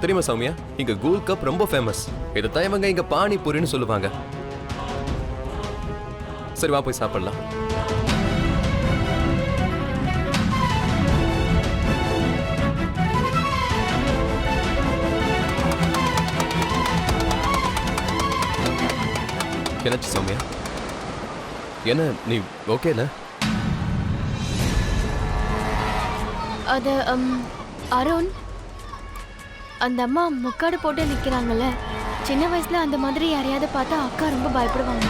உனக்கு தெரியுமா சௌமியா, இங்க கூல் கப் ரொம்ப ஃபேமஸ். இதை தான் இவங்க இங்க பானிபூரின்னு சொல்லுவாங்க. சரி வா போய் சாப்பிடலாம். என்னாச்சு சௌமியா? என்ன நீ ஓகேல? அது அருண், அந்த அம்மா முக்காடு போட்டு நிக்கிறாங்கல்ல, சின்ன வயசுல அந்த மாதிரி யாரையாவது பார்த்தா அக்கா ரொம்ப பயப்படுவாங்க.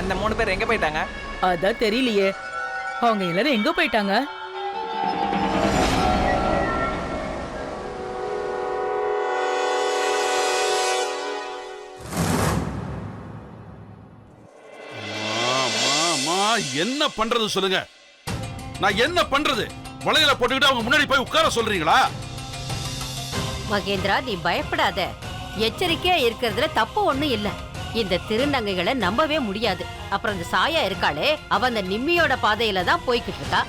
அந்த 3 பேர் எங்க போயிட்டாங்க? அதான் தெரியலையே, அவங்க எல்லாரும் எங்க போயிட்டாங்க? என்ன பண்றது சொல்லுங்க? நான் என்ன பண்றது? வளையல போட்டுக்கிட்டு அவங்க முன்னாடி போய் உட்கார சொல்றீங்களா? மகேந்திரா, நீ பயப்படாத. எச்சரிக்கையா இருக்கிறதுல தப்பு ஒண்ணும் இல்ல. இந்த திருநங்கைகளை நம்பவே முடியாது. அப்புறம் இந்த சாயா இருக்காளே, அவ அந்த நிம்மியோட பாதையில தான் போய்கிட்டு இருக்கா.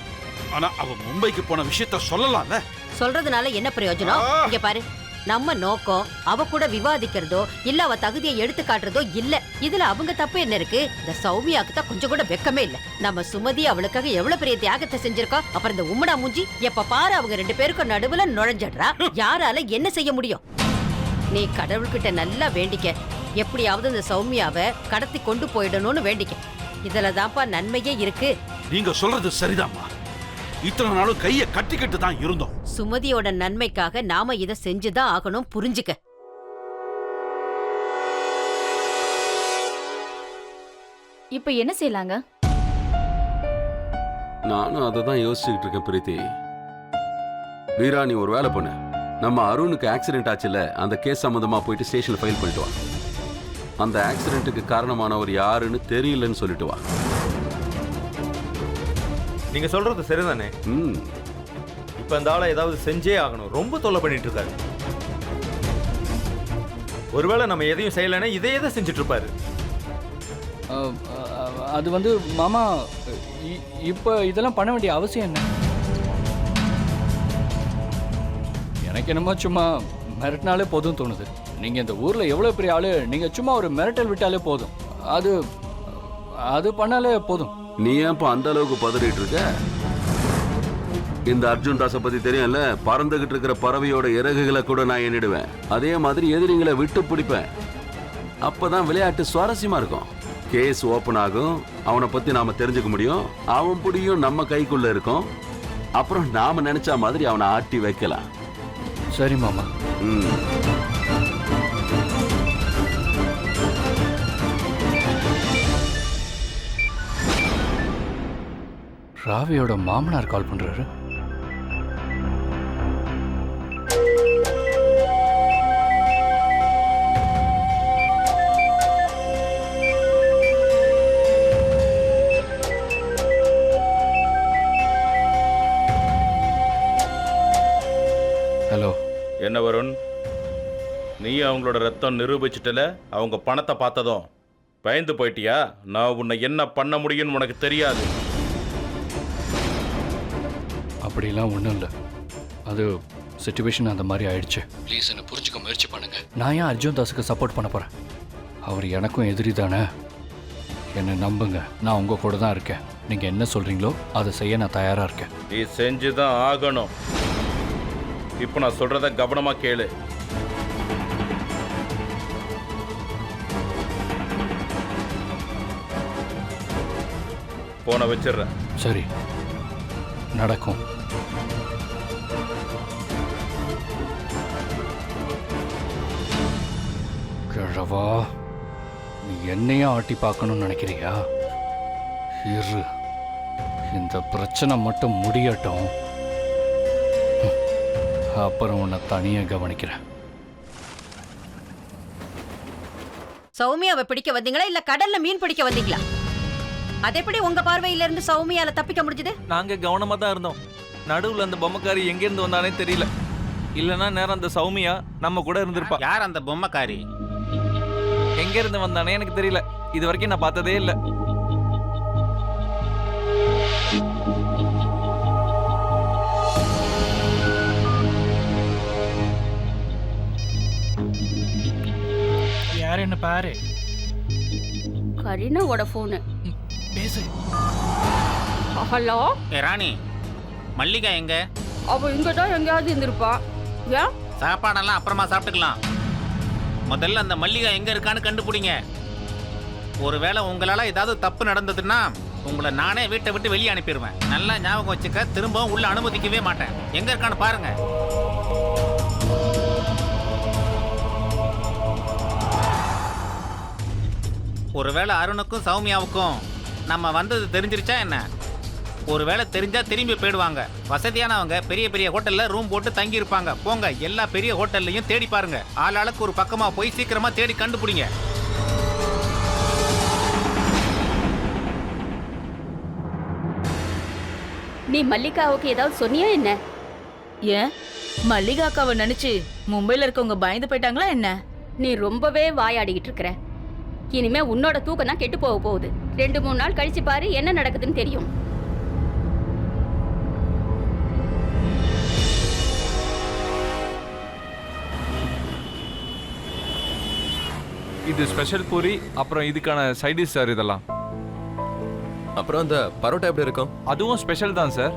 ஆனா அவ மும்பைக்கு போன விஷயத்த சொல்லலாம்ல? சொல்றதுனால என்ன பிரயோஜனம்? இங்க பாரு, நம்ம நோக்கம் அவ கூட விவாதிக்கிறதோ இல்ல அவ தகுதியை எடுத்து காட்டுறதோ இல்ல. இதுல அவங்க தப்பு என்ன இருக்கு? இந்த சௌமியாக்கு தான் கொஞ்சம் கூட வெக்கமே இல்ல. நம்ம சுமதி அவளுக்காக எவ்வளவு பெரிய தியாகத்தை செஞ்சிருக்கோம். அப்புறம் இந்த உம்மடா மூஞ்சி எப்ப பாரு அவங்க 2 பேருக்கும் நடுவுல நுழைஞ்சிடுறா. யாரால என்ன செய்ய முடியும்? நீ கடவுள்கிட்ட நல்லா வேண்டிக்க, எப்படியாவது இந்த சௌமியாவை கடத்தி கொண்டு போயிடணும்னு வேண்டிக்க. இதுலதான்ப்பா நன்மையே இருக்கு. நீங்க சொல்றது சரிதாம்மா. இத்தனை நாளும் கைய கட்டிக்கிட்டு தான் இருந்தோம். சுமதியோட நன்மைக்காக நாம இதை செஞ்சுதான் ஆகணும், புரிஞ்சுக்க. இப்ப என்ன செய்யலாங்க? நானும் அதை தான் யோசிச்சுக்கிட்டு இருக்கேன் பிரீத்தி. வீரா, நீ ஒரு வேலை பண்ணு. நம்ம அருணுக்கு ஆக்சிடென்ட் ஆச்சுல, அந்த கேஸ் சம்பந்தமா போயிட்டு ஸ்டேஷன்ல ஃபைல் பண்ணிட்டு வா. அந்த ஆக்சிடென்ட்டுக்கு காரணமானவர் யாருன்னு தெரியலன்னு சொல்லிட்டு வா. நீங்க சொல்றது சரிதானே? இப்ப இந்த ஆளை ஏதாவது செஞ்சே ஆகணும். ரொம்ப தொல்லை பண்ணிட்டு இருக்காரு. ஒருவேளை நம்ம எதையும் செய்யலைன்னா இதே தான் செஞ்சுட்டு இருப்பாரு. அது மாமா, இப்ப இதெல்லாம் பண்ண வேண்டிய அவசியம் என்ன? எனக்கு என்னமோ சும்மா மிரட்டினாலே போதும் தோணுது. நீங்க இந்த ஊர்ல எவ்வளவு பெரிய ஆளு, நீங்க சும்மா ஒரு மிரட்டல் விட்டாலே போதும். அது பண்ணாலே போதும். நீ ஏன் அந்த அளவுக்கு பதறிட்டு இருக்க? இந்த அர்ஜுன் தாஸை பத்தி தெரியும்ல, பறந்துகிட்டு இருக்கிற பறவையோட இறகுகளை கூட நான் எண்ணிடுவேன். அதே மாதிரி எதிரிங்களை விட்டு பிடிப்பேன். அப்பதான் விளையாட்டு சுவாரஸ்யமா இருக்கும். கேஸ் ஓபன் ஆகும், அவனை பத்தி நாம தெரிஞ்சுக்க முடியும். அவன் புடியும் நம்ம கைக்குள்ள இருக்கும். அப்புறம் நாம நினைச்ச மாதிரி அவனை ஆட்டி வைக்கலாம். சரி மாமா. ராவியோட மாமனார் கால் பண்றாரு. ஹலோ. என்ன வருண், நீ அவங்களோட ரத்தம் நிரூபிச்சிட்டல. அவங்க பணத்தை பார்த்ததும் பயந்து போயிட்டியா? நான் உன்னை என்ன பண்ண முடியும்னு உனக்கு தெரியாது. அப்படிலாம் ஒன்றும் இல்லை. அது சிச்சுவேஷன் அந்த மாதிரி ஆயிடுச்சு. ப்ளீஸ் என்னை புரிஞ்சுக்க முயற்சி பண்ணுங்க. நான் ஏன் அர்ஜுன் தாஸுக்கு சப்போர்ட் பண்ண போகிறேன்? அவர் எனக்கும் எதிரி தானே. என்னை நம்புங்க, நான் உங்கள் கூட தான் இருக்கேன். நீங்கள் என்ன சொல்கிறீங்களோ அதை செய்ய நான் தயாராக இருக்கேன். நீ செஞ்சுதான் ஆகணும். இப்போ நான் சொல்கிறத கவனமாக கேளு. போன வச்சிடுறேன். சரி, நடக்கும். கிழவா, நீ என்னையும் ஆட்டி பார்க்கணும்னு நினைக்கிறியா? இரு, இந்த பிரச்சனை மட்டும் முடியட்டும், அப்புறம் உன்னை தனியாக கவனிக்கிறேன். சௌமியாவை பிடிக்க வந்தீங்களா இல்ல கடல்ல மீன் பிடிக்க வந்தீங்களா? அது எப்படி உங்க பார்வையில இருந்து சௌமியால தப்பிக்க முடிஞ்சது? நாங்க கவனமா தான் இருந்தோம். நடுவுல அந்த பொம்மைக்காரி எங்க இருந்து வந்தானே தெரியல. இல்லனா நேரம் அந்த சௌமியா நம்ம கூட இருந்திருப்பா. யார் அந்த பொம்மைக்காரி? எங்க இருந்து வந்தானே எனக்கு தெரியல. இது வரைக்கும் நான் பார்த்ததே இல்ல. யார் என்ன பாரு. கரீனாவோட போனு. பேசு. ஹலோ ராணி, மல்லிகா எங்க? அவ இங்க தான் எங்கேயாவது இருந்திருப்பா. ஏன்? சாப்பாடெல்லாம் அப்புறமா சாப்பிட்டுக்கலாம். முதல்ல அந்த மல்லிகா எங்க இருக்கான்னு கண்டுபிடிங்க. ஒருவேளை உங்களால ஏதாவது தப்பு நடந்ததுன்னா உங்களை நானே வீட்டை விட்டு வெளியே அனுப்பிடுவேன். நல்லா ஞாபகம் வச்சுக்க, திரும்பவும் உள்ள அனுமதிக்கவே மாட்டேன். எங்க இருக்கான்னு பாருங்க. ஒருவேளை அருணுக்கும் சௌமியாவுக்கும் நம்ம வந்தது தெரிஞ்சிருச்சா என்ன? ஒருவேளை தெரிஞ்சா திரும்பி போயிடுவாங்க. வசதியானவங்க பெரிய பெரிய ஹோட்டல்ல ரூம் போட்டு தங்கி இருப்பாங்க. போங்க, எல்லா பெரிய ஹோட்டல்லையும் தேடி பாருங்க. ஆளாளுக்கு ஒரு பக்கமா போய் சீக்கிரமா தேடி கண்டுபிடிங்க. நீ மல்லிகாவுக்கு ஏதாவது சொன்னியா என்ன? ஏன் மல்லிகா அக்காவை நினைச்சு மும்பைல இருக்கவங்க பயந்து போயிட்டாங்களா என்ன? நீ ரொம்பவே வாயாடிக்கிட்டு இருக்கிற. இனிமே உன்னோட தூக்கம் தான் கெட்டு போக போகுது. 2-3 நாள் கழிச்சு பாரு என்ன நடக்குதுன்னு தெரியும். இது ஸ்பெஷல் பூரி, அப்புறம் இதுக்கான சைட் டிஷ் சார் இதெல்லாம். அப்புறம் அந்த பரோட்டா எப்படி இருக்கும்? அதுவும் ஸ்பெஷல் தான் சார்.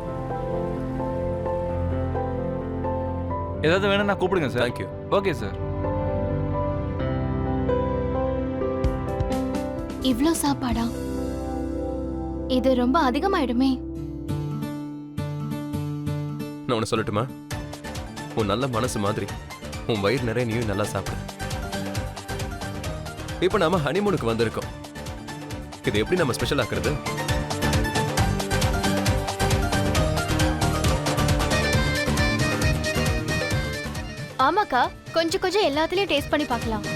ஏதாவது வேணும்னா கூப்பிடுங்க சார். தேங்க்யூ. Okay sir. இவ்ளோ சாப்பாடா? இது ரொம்ப அதிகமாயிடுமே. நான் ஒன்று சொல்லட்டுமா? உன் நல்ல மனசு மாதிரி உன் வயிறு நிறைய நீயும் நல்லா சாப்பிடு. இப்போ நாம ஹனிமூனுக்கு வந்திருக்கோம். இது எப்படி நம்ம ஸ்பெஷல் ஆக்குறது? ஆமாக்கா, கொஞ்சம் கொஞ்சம் எல்லாத்துலயும் டேஸ்ட் பண்ணி பார்க்கலாம்.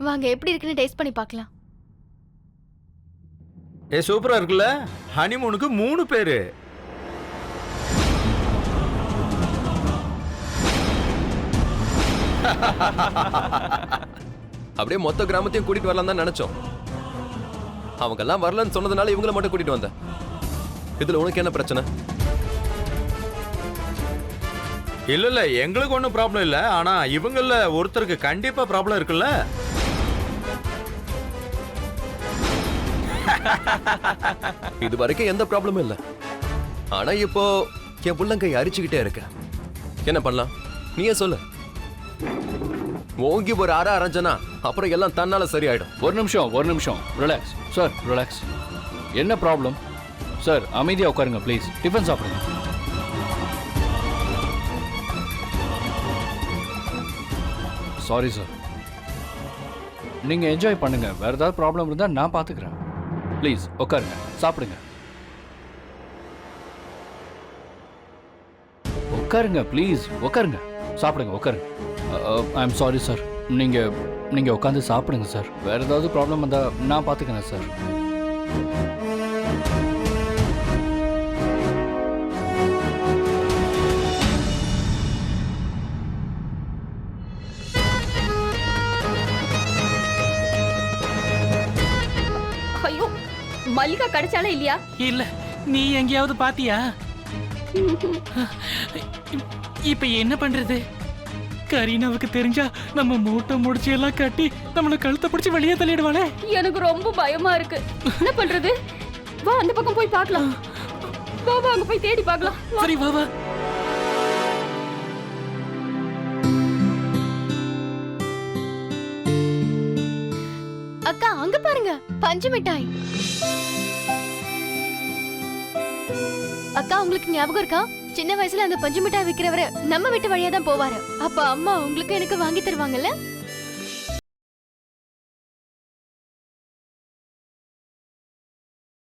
வாங்க, எப்படி இருக்குன்னு டேஸ்ட் பண்ணி பார்க்கலாம். சூப்பரா இருக்குல்ல? ஹனிமூனுக்கு 3 பேரு. அப்படியே மொத்த கிராமத்தையும் கூட்டிட்டு வரலாம் தான் நினைச்சோம். அவங்க எல்லாம் வரலன்னு சொன்னதுனால இவங்களை மட்டும் கூட்டிட்டு வந்தேன். இதுல உனக்கு என்ன பிரச்சனை? இல்ல எங்களுக்கு ஒன்றும் ப்ராப்ளம் இல்ல. ஆனா இவங்கள ஒருத்தருக்கு கண்டிப்பா ப்ராப்ளம் இருக்குல்ல. இது வரைக்கும் எந்த ப்ராப்ளமும் இல்ல. ஆனா இப்போ என் உள்ளங்கை அரிச்சுக்கிட்டே இருக்கு. என்ன பண்ணலாம் நீயே சொல்லு. ஓங்கி ஒரு அரை அரைஞ்சனா அப்புறம் எல்லாம் தன்னால சரியாயிடும். ஒரு நிமிஷம் ரிலாக்ஸ் சார், ரிலாக்ஸ். என்ன ப்ராப்ளம் சார்? அமைதியாக உட்காருங்க ப்ளீஸ். டிஃபன் சாப்பிடுங்க. சாரி சார், நீங்கள் என்ஜாய் பண்ணுங்க. வேறு ஏதாவது ப்ராப்ளம் இருந்தால் நான் பார்த்துக்கிறேன். ப்ளீஸ் உட்காருங்க, சாப்பிடுங்க. உட்காருங்க ப்ளீஸ், உட்காருங்க, சாப்பிடுங்க, உட்காருங்க. I am sorry sir. நீங்கள் உட்காந்து சாப்பிடுங்க சார். வேறு ஏதாவது ப்ராப்ளம் இருந்தால் நான் பார்த்துக்கிறேன் சார். ஐயோ, மல்லிகா கிடைச்சாலே இல்லையா? இல்ல, நீ எங்கேயாவது பாத்தியா? இப்ப என்ன பண்றது? கரீனாவுக்கு தெரிஞ்சா நம்ம மூட்டை முடிச்சு எல்லாம் கட்டி நம்மள கழுத்தை பிடிச்சு வெளியே தள்ளிடுவாளே. எனக்கு ரொம்ப பயமா இருக்கு. என்ன பண்றது? வா அந்த பக்கம் போய் பார்க்கலாம். வா அங்க போய் தேடி பார்க்கலாம். சரி வா. அக்கா, அங்க பாருங்க, பஞ்சு மிட்டாய். அக்கா, உங்களுக்கு ஞாபகம் இருக்கா? சின்ன வயசுல அந்த பஞ்சு மிட்டாய் விக்கிறவரு நம்ம வீட்டு வழியா தான் போவாரு. அப்ப அம்மா உங்களுக்கு எனக்கு வாங்கி தருவாங்கல்ல?